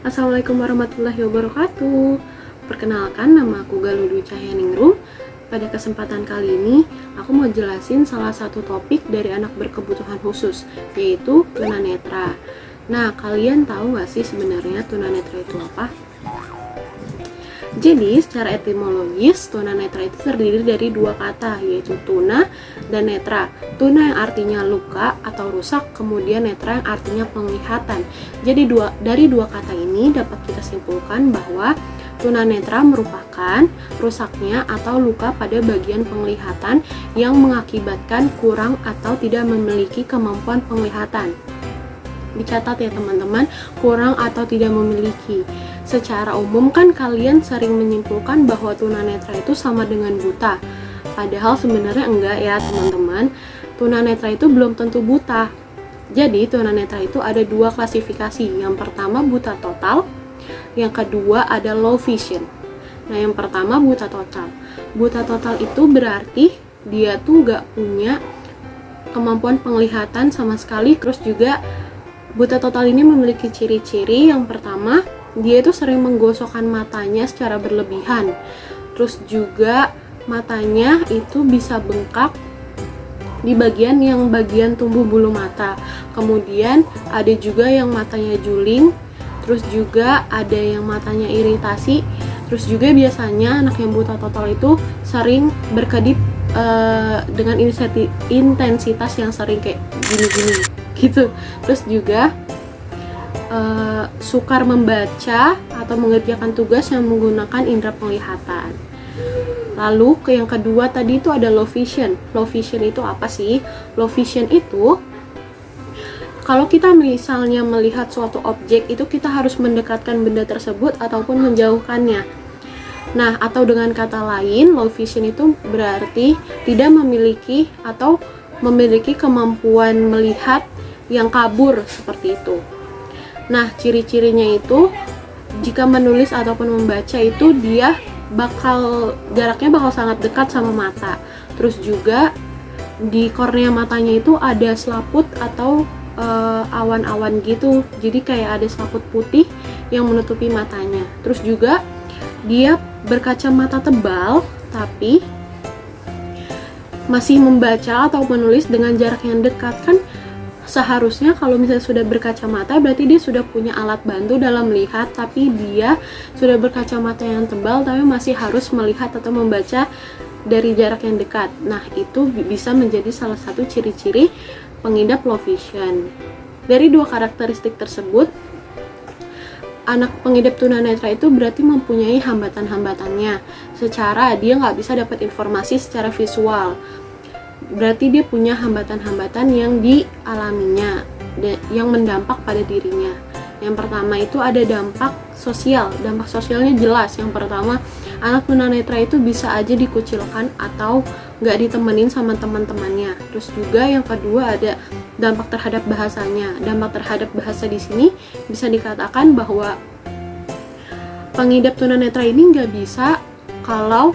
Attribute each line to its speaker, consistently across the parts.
Speaker 1: Assalamualaikum warahmatullahi wabarakatuh. Perkenalkan, nama aku Galuh Dwi Cahyaningrum. Pada kesempatan kali ini, aku mau jelasin salah satu topik dari anak berkebutuhan khusus, yaitu tunanetra. Nah, kalian tahu nggak sih sebenarnya tunanetra itu apa? Jadi, secara etimologis, tunanetra itu terdiri dari dua kata, yaitu tuna dan netra. Tuna yang artinya luka atau rusak, kemudian netra yang artinya penglihatan. Jadi, dari dua kata ini dapat kita simpulkan bahwa tunanetra merupakan rusaknya atau luka pada bagian penglihatan yang mengakibatkan kurang atau tidak memiliki kemampuan penglihatan. Dicatat ya teman-teman, kurang atau tidak memiliki. Secara umum kan kalian sering menyimpulkan bahwa tunanetra itu sama dengan buta. Padahal sebenarnya enggak ya teman-teman. Tunanetra itu belum tentu buta. Jadi tunanetra itu ada dua klasifikasi. Yang pertama buta total, yang kedua ada low vision. Nah, yang pertama buta total. Buta total itu berarti dia tuh gak punya kemampuan penglihatan sama sekali. Terus juga buta total ini memiliki ciri-ciri. Yang pertama, dia itu sering menggosokkan matanya secara berlebihan. Terus juga matanya itu bisa bengkak di bagian tumbuh bulu mata. Kemudian ada juga yang matanya juling. Terus juga ada yang matanya iritasi. Terus juga biasanya anak yang buta total itu sering berkedip dengan intensitas yang sering kayak gini-gini gitu. Terus juga sukar membaca atau mengerjakan tugas yang menggunakan indera penglihatan. Lalu yang kedua tadi itu ada low vision. Low vision itu apa sih? Low vision itu kalau kita misalnya melihat suatu objek itu kita harus mendekatkan benda tersebut ataupun menjauhkannya. Nah, atau dengan kata lain, low vision itu berarti tidak memiliki atau memiliki kemampuan melihat yang kabur seperti itu. Nah, ciri-cirinya itu jika menulis ataupun membaca itu dia jaraknya bakal sangat dekat sama mata. Terus juga di kornea matanya itu ada selaput atau awan-awan gitu. Jadi kayak ada selaput putih yang menutupi matanya. Terus juga dia berkacamata tebal tapi masih membaca atau menulis dengan jarak yang dekat. Kan seharusnya kalau misalnya sudah berkacamata berarti dia sudah punya alat bantu dalam melihat, tapi dia sudah berkacamata yang tebal tapi masih harus melihat atau membaca dari jarak yang dekat. Nah, itu bisa menjadi salah satu ciri-ciri pengidap low vision. Dari dua karakteristik tersebut, anak pengidap tunanetra itu berarti mempunyai hambatan-hambatannya. Secara dia nggak bisa dapat informasi secara visual. Berarti dia punya hambatan-hambatan yang dialaminya, yang mendampak pada dirinya. Yang pertama itu ada dampak sosial. Dampak sosialnya jelas. Yang pertama, anak tunanetra itu bisa aja dikucilkan atau nggak ditemenin sama teman-temannya. Terus juga yang kedua ada dampak terhadap bahasanya. Dampak terhadap bahasa di sini bisa dikatakan bahwa pengidap tunanetra ini nggak bisa kalau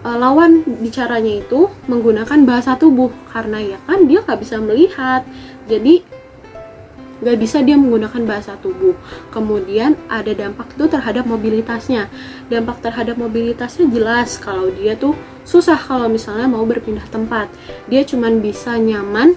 Speaker 1: lawan bicaranya itu menggunakan bahasa tubuh, karena ya kan dia nggak bisa melihat, jadi nggak bisa dia menggunakan bahasa tubuh. Kemudian ada dampak itu terhadap mobilitasnya. Dampak terhadap mobilitasnya jelas kalau dia tuh susah kalau misalnya mau berpindah tempat. Dia cuman bisa nyaman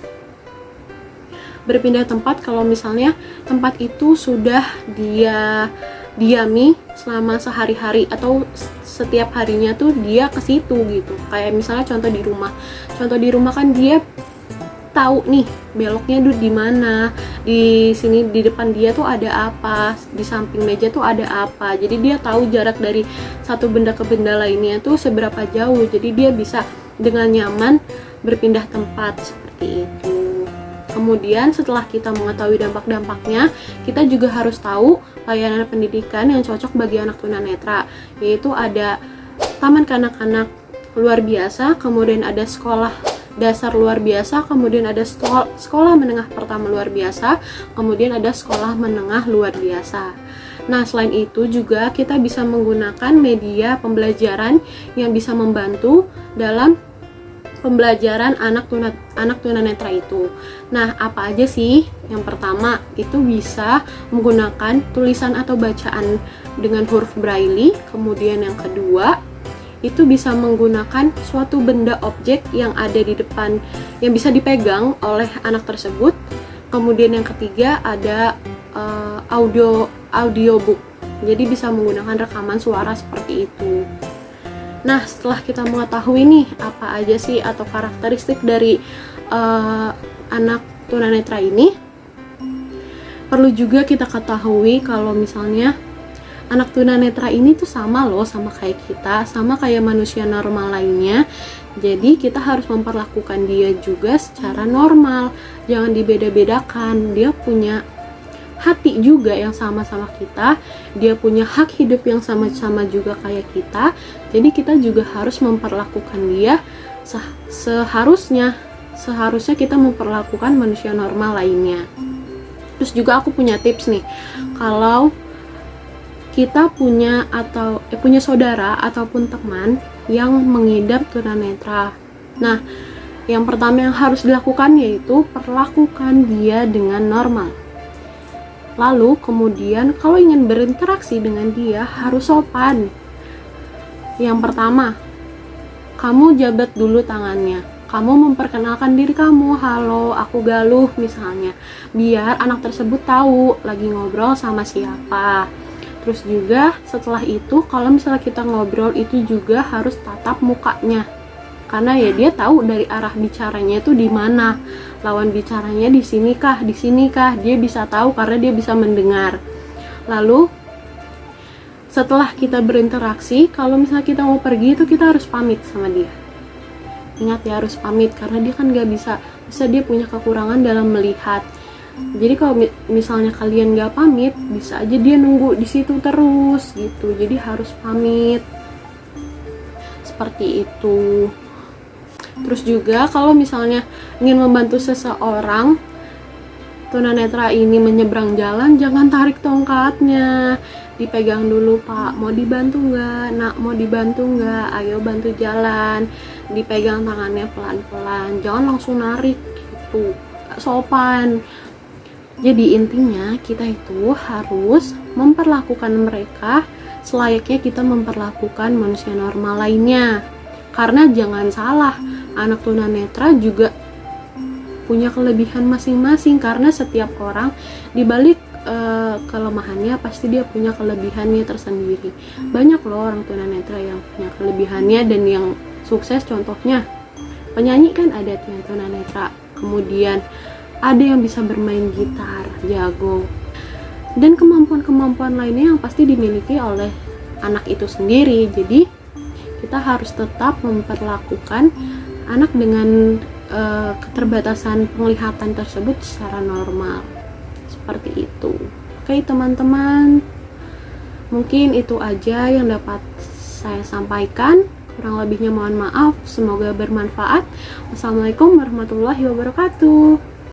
Speaker 1: berpindah tempat kalau misalnya tempat itu sudah dia diami selama sehari-hari atau setiap harinya tuh dia ke situ gitu. Kayak misalnya contoh di rumah. Contoh di rumah kan dia tahu nih beloknya tuh di mana. Di sini di depan dia tuh ada apa, di samping meja tuh ada apa. Jadi dia tahu jarak dari satu benda ke benda lainnya tuh seberapa jauh. Jadi dia bisa dengan nyaman berpindah tempat seperti itu. Kemudian setelah kita mengetahui dampak-dampaknya, kita juga harus tahu layanan pendidikan yang cocok bagi anak tunanetra, yaitu ada taman kanak-kanak luar biasa, kemudian ada sekolah dasar luar biasa, kemudian ada sekolah menengah pertama luar biasa, kemudian ada sekolah menengah luar biasa. Nah, selain itu juga kita bisa menggunakan media pembelajaran yang bisa membantu dalam pembelajaran anak tunanetra itu. Nah, apa aja sih? Yang pertama, itu bisa menggunakan tulisan atau bacaan dengan huruf braille. Kemudian yang kedua, itu bisa menggunakan suatu benda objek yang ada di depan yang bisa dipegang oleh anak tersebut. Kemudian yang ketiga ada audiobook. Jadi bisa menggunakan rekaman suara seperti itu. Nah, setelah kita mengetahui nih apa aja sih atau karakteristik dari anak tunanetra ini, perlu juga kita ketahui kalau misalnya anak tunanetra ini tuh sama loh, sama kayak kita, sama kayak manusia normal lainnya. Jadi kita harus memperlakukan dia juga secara normal, jangan dibeda-bedakan. Dia punya hati juga yang sama-sama kita, dia punya hak hidup yang sama-sama juga kayak kita. Jadi kita juga harus memperlakukan dia seharusnya kita memperlakukan manusia normal lainnya. Terus juga aku punya tips nih, kalau kita punya saudara ataupun teman yang mengidap tunanetra. Nah, yang pertama yang harus dilakukan yaitu perlakukan dia dengan normal. Lalu kemudian kalau ingin berinteraksi dengan dia harus sopan. Yang pertama, kamu jabat dulu tangannya. Kamu memperkenalkan diri kamu, halo aku Galuh misalnya. Biar anak tersebut tahu lagi ngobrol sama siapa. Terus juga setelah itu kalau misalnya kita ngobrol itu juga harus tatap mukanya. Karena ya dia tahu dari arah bicaranya itu di mana, lawan bicaranya di sini kah, dia bisa tahu karena dia bisa mendengar. Lalu setelah kita berinteraksi, kalau misalnya kita mau pergi itu kita harus pamit sama dia. Ingat ya, harus pamit karena dia kan nggak bisa dia punya kekurangan dalam melihat. Jadi kalau misalnya kalian nggak pamit, bisa aja dia nunggu di situ terus gitu. Jadi harus pamit seperti itu. Terus juga kalau misalnya ingin membantu seseorang tunanetra ini menyeberang jalan, jangan tarik tongkatnya, dipegang dulu, Pak, mau dibantu nggak? Nak, mau dibantu nggak? Ayo bantu jalan. Dipegang tangannya pelan-pelan, jangan langsung narik gitu, sopan. Jadi intinya kita itu harus memperlakukan mereka selayaknya kita memperlakukan manusia normal lainnya. Karena jangan salah, anak tunanetra juga punya kelebihan masing-masing, karena setiap orang dibalik kelemahannya pasti dia punya kelebihannya tersendiri. Banyak loh orang tunanetra yang punya kelebihannya dan yang sukses, contohnya penyanyi kan ada yang tunanetra, kemudian ada yang bisa bermain gitar, jago, dan kemampuan-kemampuan lainnya yang pasti dimiliki oleh anak itu sendiri. Jadi kita harus tetap memperlakukan anak dengan keterbatasan penglihatan tersebut secara normal. Seperti itu. Oke teman-teman, mungkin itu aja yang dapat saya sampaikan. Kurang lebihnya mohon maaf. Semoga bermanfaat. Wassalamualaikum warahmatullahi wabarakatuh.